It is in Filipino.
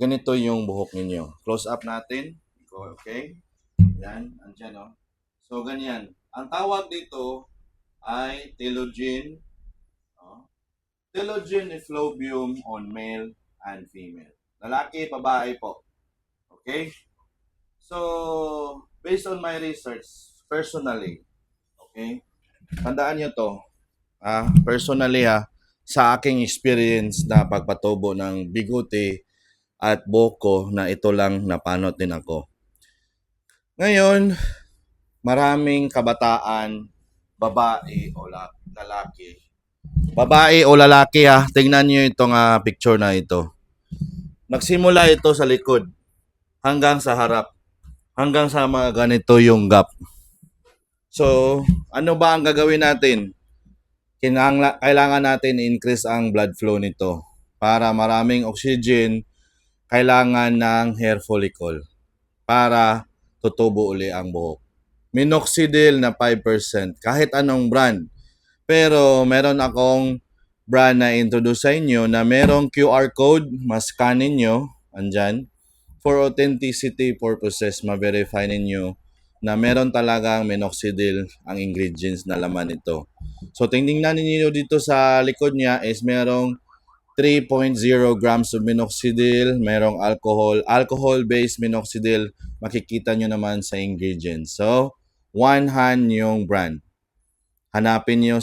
ganito yung buhok ninyo. Close up natin. Okay? Yan, andyan o. So, ganyan. Ang tawag dito ay telogen. Oh. Telogen effluvium on male and female. Lalaki, babae po. Okay? So, based on my research, personally, okay? Tandaan nyo to. Personally sa aking experience na pagpatubo ng bigote at boko na ito lang napanot din ako. Ngayon, maraming kabataan, babae o lalaki. Babae o lalaki tingnan nyo itong picture na ito. Nagsimula ito sa likod hanggang sa harap. Hanggang sa mga ganito yung gap. So, ano ba ang gagawin natin? Kailangan natin increase ang blood flow nito para maraming oxygen kailangan ng hair follicle para tutubo uli ang buhok. Minoxidil na 5% kahit anong brand. Pero meron akong brand na introduce sa inyo na merong QR code, mas-scan ninyo, andyan. For authenticity purposes, ma-verify ninyo na meron talagang minoxidil ang ingredients na laman nito. So, tingnan ninyo dito sa likod niya is merong 3.0 grams of minoxidil, merong alcohol-based minoxidil, makikita nyo naman sa ingredients. So, one hand yung brand. Hanapin nyo